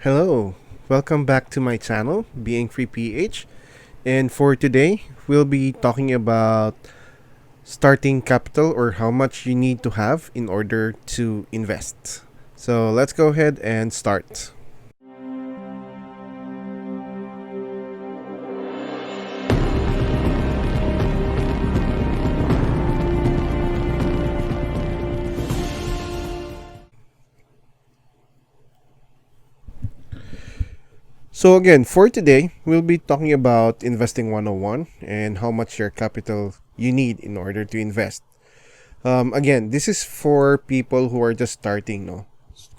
Hello, welcome back to my channel, Being Free PH. And for today, we'll be talking about starting capital or how much you need to have in order to invest. So let's go ahead and start. So again, for today, we'll be talking about investing 101 and how much your capital you need in order to invest. Again, this is for people who are just starting, no?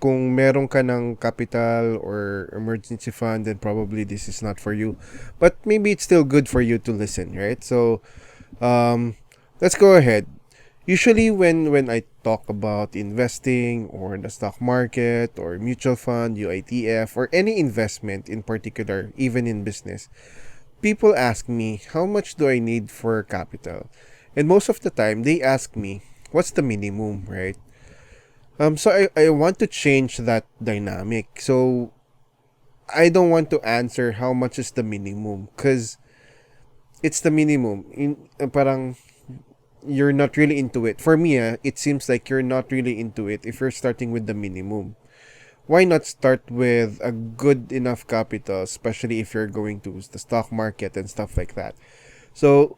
Kung meron ka ng capital or emergency fund, then probably this is not for you. But maybe it's still good for you to listen, right? So, let's go ahead. Usually, when I talk about investing or the stock market or mutual fund, UITF, or any investment in particular, even in business, people ask me, how much do I need for capital? And most of the time, they ask me, what's the minimum, right? So I want to change that dynamic. So I don't want to answer how much is the minimum because it's the minimum. Parang you're not really into it. For me, it seems like you're not really into it if you're starting with the minimum. Why not start with a good enough capital, especially if you're going to the stock market and stuff like that? So,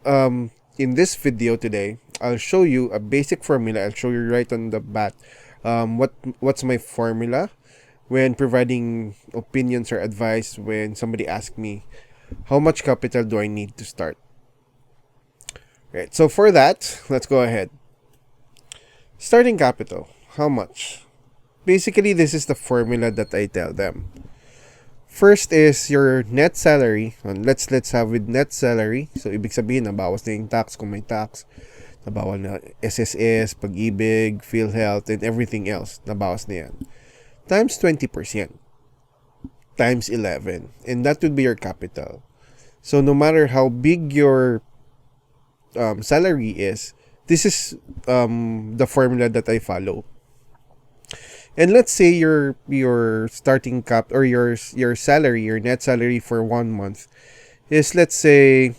in this video today, I'll show you a basic formula. I'll show you right on the bat what's my formula when providing opinions or advice when somebody asks me how much capital do I need to start. Right. So for that, let's go ahead. Starting capital. How much? Basically, this is the formula that I tell them. First is your net salary. Let's have with net salary. So ibig sabihin nabawas na yung tax kung may tax. Nabawal na SSS, Pag-ibig, PhilHealth, and everything else. Nabawas na yan. Times 20%. Times 11. And that would be your capital. So no matter how big your salary is, this is the formula that I follow. And let's say your starting cap or your salary, your net salary for 1 month is, let's say,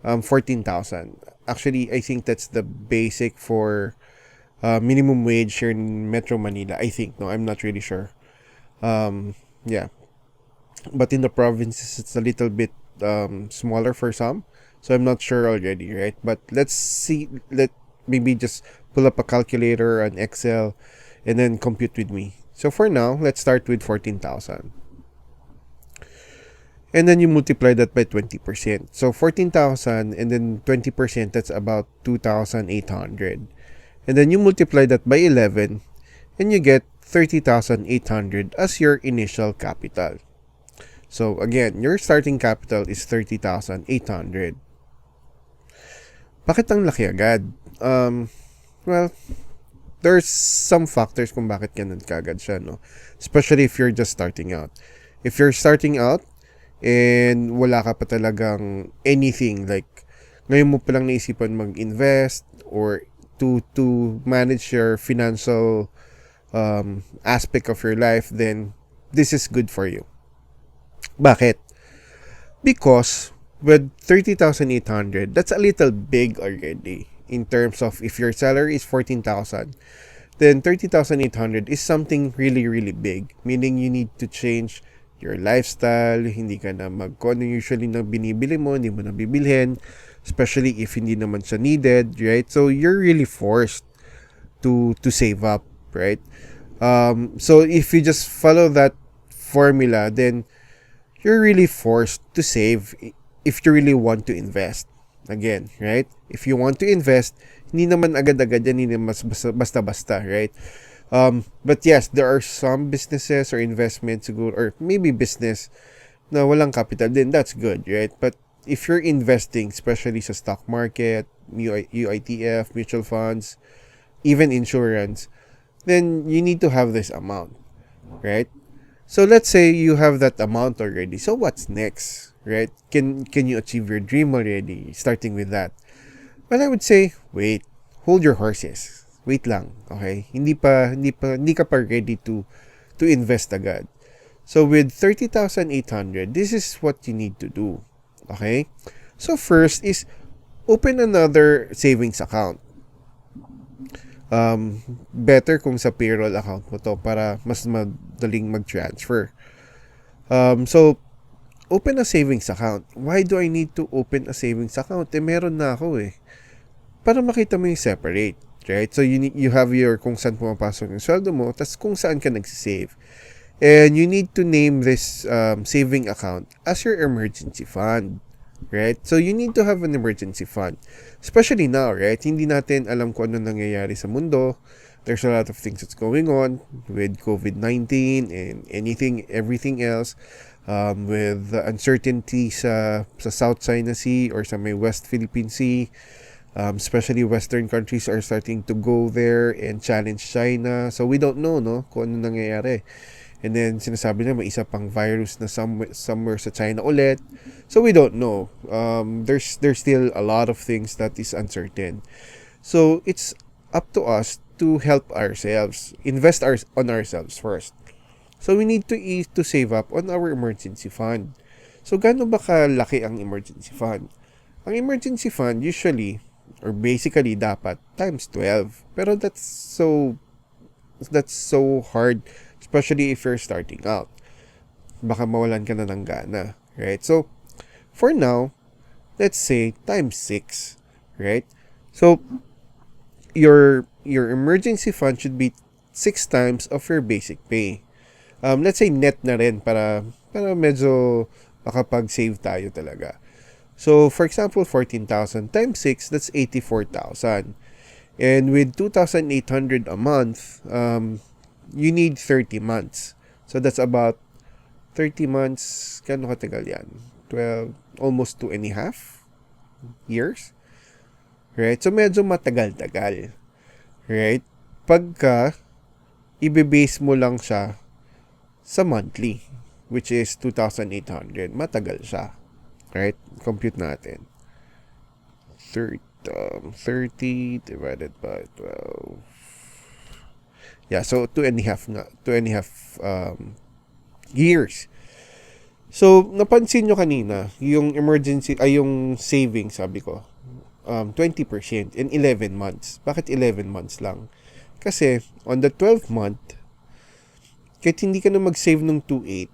14,000. Actually, I think that's the basic for minimum wage here in Metro Manila. I think, no, I'm not really sure. Yeah, but in the provinces it's a little bit smaller for some, so I'm not sure already, right? But let's see. Let maybe just pull up a calculator, an Excel, and then compute with me. So for now, let's start with 14,000. And then you multiply that by 20%. So 14,000 and then 20%, that's about 2,800. And then you multiply that by 11 and you get 30,800 as your initial capital. So again, your starting capital is 30,800. Bakit ang laki agad? Well, there's some factors kung bakit ganun kagad siya, no? Especially if you're just starting out. If you're starting out and wala ka pa talagang anything, like ngayon mo pa lang naisipan mag-invest or to manage your financial aspect of your life, then this is good for you. Bakit? Because with 30,800, that's a little big already in terms of if your salary is 14,000, then 30,800 is something really, really big. Meaning you need to change your lifestyle, hindi ka na kung ano usually na binibili mo, hindi mo na bibilhin, especially if hindi naman siya needed, right? So you're really forced to save up, right? So if you just follow that formula, then you're really forced to save if you really want to invest. Again, right? If you want to invest, hindi naman agad-agad yan, hindi naman basta-basta, right? But yes, there are some businesses or investments or maybe business na walang capital, then that's good, right? But if you're investing, especially sa stock market, UITF, mutual funds, even insurance, then you need to have this amount, right? So let's say you have that amount already. So what's next, right? Can you achieve your dream already, starting with that? Well, I would say, wait, hold your horses. Wait lang, okay? Hindi ka pa ready to invest agad. So with 30,800, this is what you need to do. Okay? So first is open another savings account. Better kung sa payroll account mo to para mas madaling mag-transfer. So open a savings account. Why do I need to open a savings account? Meron na ako eh. Para makita mo yung separate. Right? So you have your kung saan pumapasok yung sweldo mo, tas kung saan ka nagsisave. And you need to name this saving account as your emergency fund. Right? So you need to have an emergency fund. Especially now, right? Hindi natin alam kung ano nangyayari sa mundo. There's a lot of things that's going on with COVID-19 and everything else. With the uncertainty sa South China Sea or sa may West Philippine Sea. Especially Western countries are starting to go there and challenge China. So we don't know, no, kung ano nangyayari. And then sinasabi na may isa pang virus na somewhere sa China ulit. So we don't know. There's still a lot of things that is uncertain. So it's up to us to help ourselves, invest on ourselves first. So we need to save up on our emergency fund. So gaano ba kalaki ang emergency fund? Ang emergency fund usually or basically dapat times 12. Pero that's so hard, especially if you're starting out. Baka mawalan ka na ng gana, right? So for now, let's say times 6, right? So your emergency fund should be 6 times of your basic pay. Let's say net na rin para medyo makapag-save tayo talaga. So, for example, 14,000 times 6, that's 84,000. And with 2,800 a month, you need 30 months. So, that's about 30 months. Kano katagal yan? 12, almost 2.5 years. Right? So, medyo matagal-tagal. Right? Pagka, ibe-base mo lang siya sa monthly, which is 2,800. Matagal siya. Right? Compute natin. 30 divided by 12. Yeah, so 2.5 nga. 2.5 years. So, napansin nyo kanina, yung yung savings, sabi ko, 20% in 11 months. Bakit 11 months lang? Kasi, on the 12th month, kahit hindi ka na mag-save ng 2.8,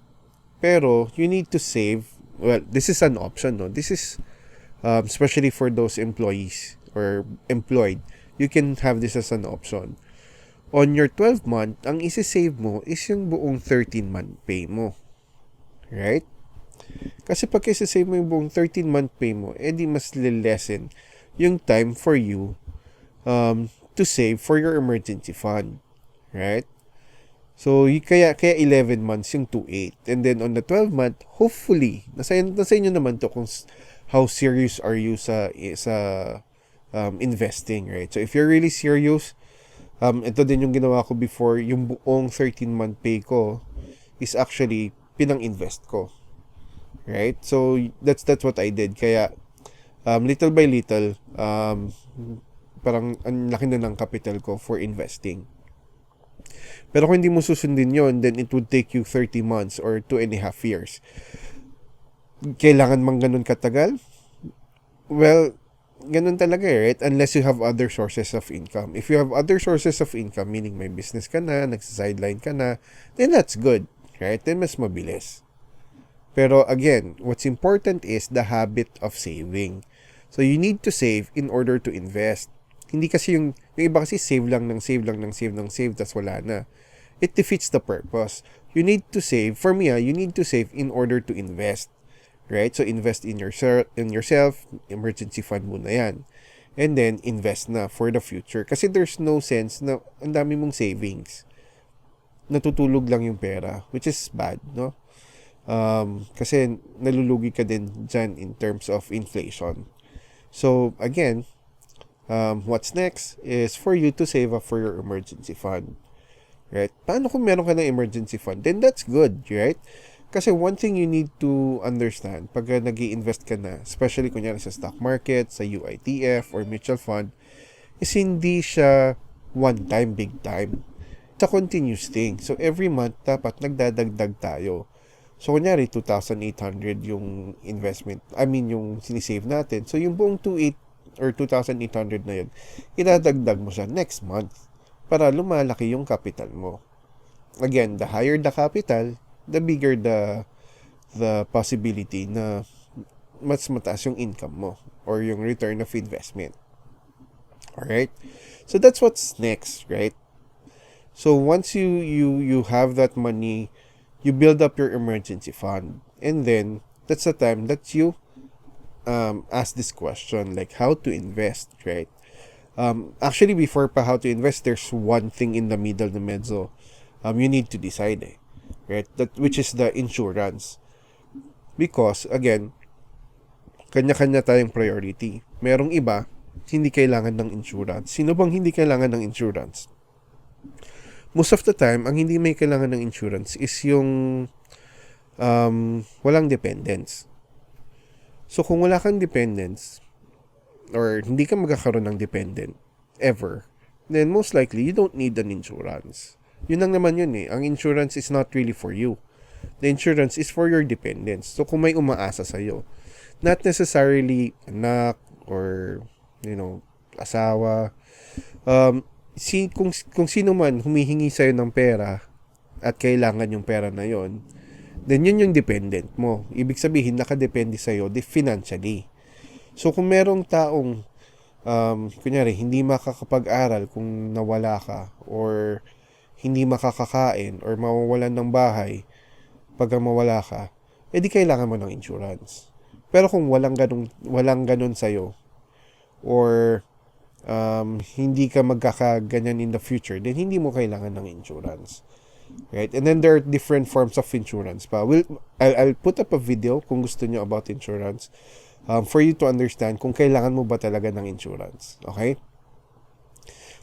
pero you need to save. Well, this is an option, no? This is especially for those employees or employed. You can have this as an option. On your 12th month, ang isi-save mo is yung buong 13-month pay mo. Right? Kasi pag isi-save mo yung buong 13-month pay mo, edi mas lessen yung time for you to save for your emergency fund. Right? So, kaya 11 months yung 2.8. And then, on the 12th month, hopefully, nasa inyo naman to kung how serious are you sa investing, right? So, if you're really serious, ito din yung ginawa ko before, yung buong 13-month pay ko is actually pinang-invest ko. Right? So, that's what I did. Kaya, little by little, parang ang laki na ng capital ko for investing. Pero kung hindi mo susundin yon, then it would take you 30 months or 2.5 years. Kailangan mang ganun katagal? Well, ganun talaga, right? Unless you have other sources of income. If you have other sources of income, meaning may business ka na, nagsa-sideline ka na, then that's good, right? Then mas mabilis. Pero again, what's important is the habit of saving. So you need to save in order to invest. Hindi kasi yung iba kasi save lang, tas wala na. It defeats the purpose. You need to save. For me, you need to save in order to invest. Right? So, invest in yourself. Emergency fund muna yan. And then, invest na for the future. Kasi there's no sense na ang dami mong savings. Natutulog lang yung pera. Which is bad, no? Kasi nalulugi ka din dyan in terms of inflation. So, again, what's next is for you to save up for your emergency fund. Right? Paano kung meron ka ng emergency fund? Then that's good, right? Kasi one thing you need to understand pag nag-i-invest ka na, especially kunyari sa stock market, sa UITF or mutual fund, is hindi siya one time, big time. It's a continuous thing. So every month, dapat nagdadagdag tayo. So, kunyari, 2,800 yung investment. I mean, yung sinisave natin. So, yung buong 2,800 or 2,800 na yun, idadagdag mo siya next month para lumalaki yung capital mo. Again, the higher the capital, the bigger the possibility na mas mataas yung income mo or yung return of investment. Alright? So, that's what's next, right? So, once you have that money, you build up your emergency fund. And then, that's the time that you ask this question, like how to invest, right? Actually, before pa how to invest, there's one thing in the middle na medyo you need to decide, right? That, which is the insurance. Because, again, kanya-kanya tayong priority. Merong iba, hindi kailangan ng insurance. Sino bang hindi kailangan ng insurance? Most of the time, ang hindi may kailangan ng insurance is yung walang dependents. So, kung wala kang dependents, or hindi ka magkakaroon ng dependent, ever, then most likely, you don't need an insurance. Yun lang naman yun eh. Ang insurance is not really for you. The insurance is for your dependents. So, kung may umaasa sa'yo, not necessarily anak, or, asawa, kung sino man humihingi sa'yo ng pera at kailangan yung pera na yon, then yun yung dependent mo. Ibig sabihin, nakadepende sa'yo financially. So, kung merong taong, kunyari, hindi makakapag-aral kung nawala ka, or hindi makakakain, or mawawalan ng bahay pagka mawala ka, edi kailangan mo ng insurance. Pero kung walang ganun sa'yo, or hindi ka magkakaganyan in the future, then hindi mo kailangan ng insurance. Right? And then there are different forms of insurance pa. I'll put up a video kung gusto nyo about insurance for you to understand kung kailangan mo ba talaga ng insurance. Okay?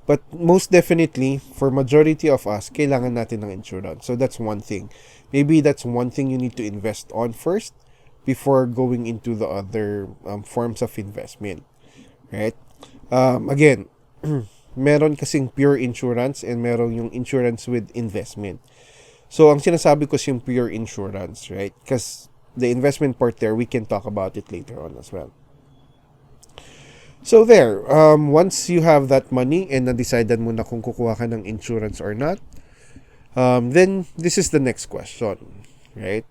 But most definitely, for majority of us, kailangan natin ng insurance. So that's one thing. Maybe that's one thing you need to invest on first before going into the other forms of investment. Right? Again, meron kasing pure insurance and meron yung insurance with investment. So, ang sinasabi ko is yung pure insurance, right? Because the investment part there, we can talk about it later on as well. So, there. Once you have that money and na-decided mo na kung kukuha ka ng insurance or not, then this is the next question, right?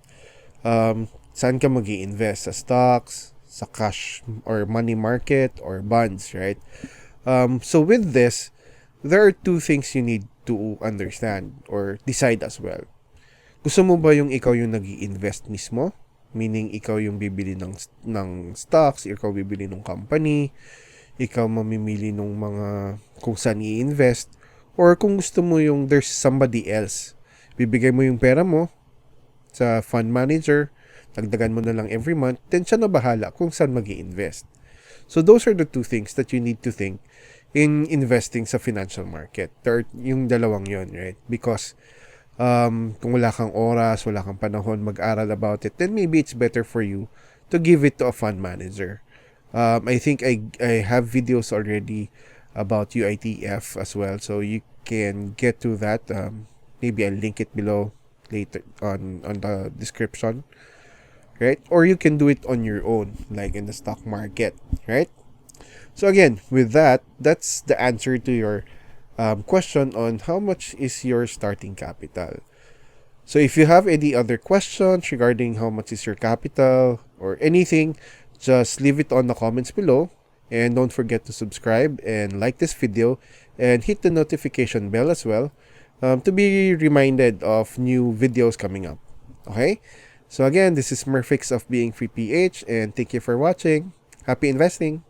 Saan ka mag-i-invest? Sa stocks, sa cash or money market, or bonds, right? So with this, there are two things you need to understand or decide as well. Gusto mo ba yung ikaw yung nag-i-invest mismo? Meaning, ikaw yung bibili ng stocks, ikaw bibili ng company, ikaw mamimili ng mga kung saan i-invest, or kung gusto mo yung there's somebody else. Bibigay mo yung pera mo sa fund manager, dagdagan mo na lang every month, then siya na bahala kung saan mag-i-invest. So those are the two things that you need to think in investing sa financial market. Yung dalawang yon, right? Because kung wala kang oras, wala kang panahon mag-aral about it, then maybe it's better for you to give it to a fund manager. I think I have videos already about UITF as well, so you can get to that. Maybe I'll link it below later on the description. Right? Or you can do it on your own, like in the stock market, right? So again, with that, that's the answer to your question on how much is your starting capital. So if you have any other questions regarding how much is your capital or anything, just leave it on the comments below. And don't forget to subscribe and like this video and hit the notification bell as well to be reminded of new videos coming up. Okay? So again, this is Murfix of Being Free PH, and thank you for watching. Happy investing!